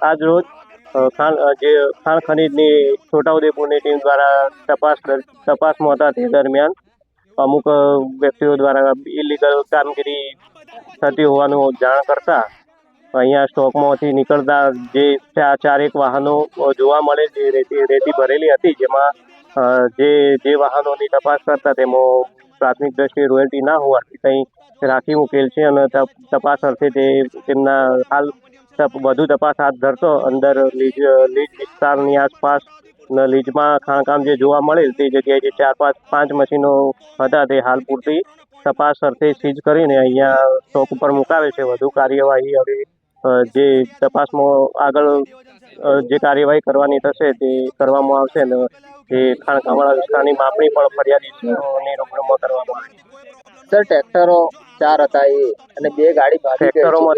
આજ રોજ ખાણ ખનીજની છોટાઉદેપુરની ટીમ દ્વારા તપાસમાં હતા. તે દરમિયાન અમુક વ્યક્તિઓ દ્વારા ઇલીગલ કામગીરી થતી હોવાનું જાણ કરતા અહીંયા સ્ટોકમાંથી નીકળતા જે ચારેક વાહનો જોવા મળે જે રેતી ભરેલી હતી, જેમાં જે વાહનોની તપાસ કરતા તેમાં પ્રાથમિક દ્રષ્ટિએ રોયલ્ટી ના હોવાથી કંઈ રાખી મૂકેલ છે અને તપાસ અર્થે તેમના હાલ વધુ તપાસ હાથ ધરતો અંદર લીજ વિસ્તારની આસપાસ લીજમાં ખાણકામ જે જોવા મળેલ તે જગ્યાએ જે પાંચ મશીનો હતા તે હાલ પૂરતી તપાસ અર્થે સીઝ કરીને અહીંયા સ્ટોક ઉપર મુકાવે છે. વધુ કાર્યવાહી હવે જે તપાસમાં આગળ જે કાર્યવાહી કરવાની થશે તે કરવામાં આવશે અને જે ખાણકામવાળા વિસ્તારની માપણી પણ ફરિયાદીની રૂબરૂમાં કરવામાં આવી. સર, ટ્રેક્ટરો 4 હતા અને 2 ગાડી ભાગી ગઈ. ટ્રેક્ટરોમાં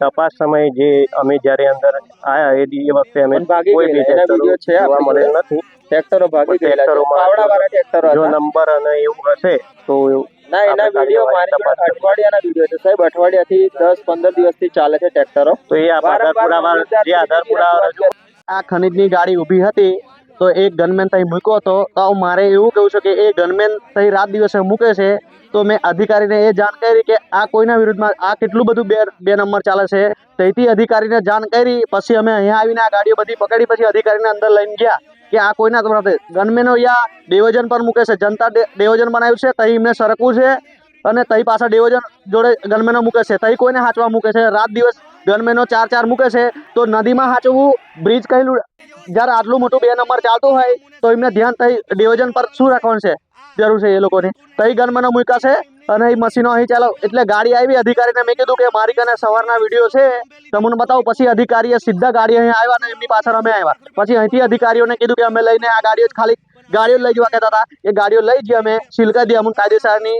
તપાસ સમયે જે અમે જ્યારે અંદર આવ્યા એ વખતે અમે કોઈ બી ટ્રેક્ટરો જોવા મળેલ નથી. ટ્રેક્ટરો ભાગી ગયેલા છે. પાવડાવાળા ટ્રેક્ટરો જો નંબર અને એવું હશે તો ના, એના વિડીયો અઠવાડિયાના વિડીયો છે સાહેબ. અઠવાડિયાથી 10-15 દિવસથી ચાલે છે ટ્રેક્ટરો. તો એ આધાર પુરાવા આ ખનીજની ગાડી ઊભી હતી તો એક ગનમેન ત્યાં મૂક્યો હતો. તો મારે એવું કહ્યું છે કે એ ગનમેન ત્યાં રાત દિવસે મૂકે છે તો મેં અધિકારીને એ જાણ કરી કે આ કોઈના વિરુદ્ધમાં આ કેટલું બધું બે નંબર ચાલે છે. તેથી અધિકારીને જાણ કરી પછી અમે અહીંયા આવીને આ ગાડીઓ બધી પકડી પછી અધિકારીને અંદર લઈને ગયા કે આ કોઈના તમારે ગનમેનો યા ડેવોજન પર મૂકે છે. જનતા ડેવોજન બનાવ્યું છે, ત્યાં એમને સરકવું છે અને ત્યાં પાછા ડેવોજન જોડે ગનમેનો મૂકે છે. ત્યાં કોઈને હાંચવા મૂકે છે. રાત દિવસ ગનમેનો 4 મૂકે છે. તો નદીમાં હાંચવું, બ્રિજ કહેલું જ્યારે આટલું મોટું 2 નંબર ચાલતું હોય તો એમને ધ્યાન ત્યાં ડેવોજન પર શું રાખવાનું છે જરૂર છે એ લોકોને. ત્યાં ગનમેનો મૂક્યા છે અને એ મશીનો અહીં ચાલો એટલે ગાડી આવી. અધિકારીને મેં કીધું કે મારી કને સવારના વિડીયો છે તમને બતાવું. પછી અધિકારીએ સીધા ગાડી અહીં આવ્યા અને એમની પાછળ અમે આવ્યા. પછી અહીંથી અધિકારીઓને કીધું કે અમે લઈને આ ગાડીઓ ખાલી ગાડીઓ લઈ જવા કહેતા હતા. એ ગાડીઓ લઈ જઈએ અમે સીલ કરી દઈએ, અમને કાયદેસરની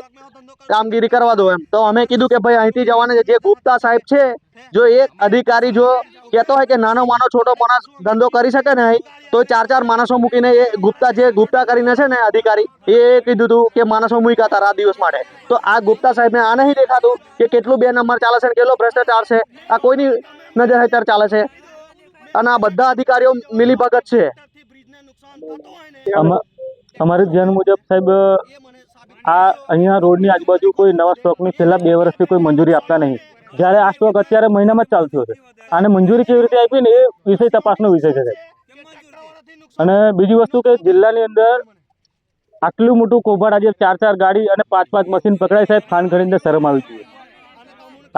કામગીરી કરવા દો એમ. તો અમે કીધું કે ભાઈ અહીંથી જવાના જે ગુપ્તા સાહેબ છે, જો એક અધિકારી જો કહેતો હોય કે નાનો માનો છોટો માણસ ધંધો કરી શકે ને તો 4 માણસો મૂકીને એ ગુપ્તા કરીને છે ને અધિકારી એ કીધું હતું કે માણસો મૂક્યા હતા રાત દિવસ માટે. તો આ ગુપ્તા સાહેબને આ નહીં દેખાતું કે કેટલું 2 નંબર ચાલે છે, કેટલો ભ્રષ્ટાચાર છે, આ કોઈની નજર હેઠળ ચાલે છે અને આ બધા અધિકારીઓ મિલી ભગત છે. અમારી ધ્યાન મુજબ સાહેબ આ અહીંયા રોડની આજુબાજુ કોઈ નવા સ્ટોકની છેલ્લા 2 વર્ષથી કોઈ મંજૂરી આપતા નહીં. જ્યારે આ સ્ટોક અત્યારે મહિનામાં જ ચાલતો છે. આને મંજૂરી કેવી રીતે આપી ને એ વિષય તપાસનો વિષય છે સાહેબ. અને બીજી વસ્તુ કે જિલ્લાની અંદર આટલું મોટું કૌભાંડ આજે 4 ગાડી અને 5 મશીન પકડાય સાહેબ. ખાણ ખનીજને શરમ આવી જોઈએ.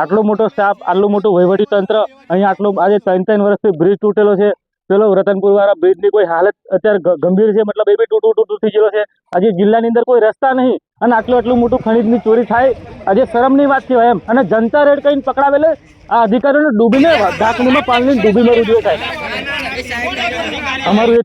આટલો મોટો સ્ટાફ, આટલું મોટું વહીવટી તંત્ર અહીંયા આટલું આજે 3 વર્ષથી બ્રિજ તૂટેલો છે. પેલો રતનપુર વાળા બ્રિજની કોઈ હાલત અત્યારે ગંભીર છે, મતલબ એ બી તૂટું થઈ ગયેલો છે. આજે જિલ્લાની અંદર કોઈ રસ્તા નહીં અને આટલું મોટું ખનીજની ચોરી થાય આજે શરમની વાત કહેવાય એમ. અને જનતા રેડ કરીને પકડાવેલે આ અધિકારીઓને ડૂબીને ઢાકણીમાં પાણીને ડૂબી મરવું જોઈએ સાહેબ. અમારું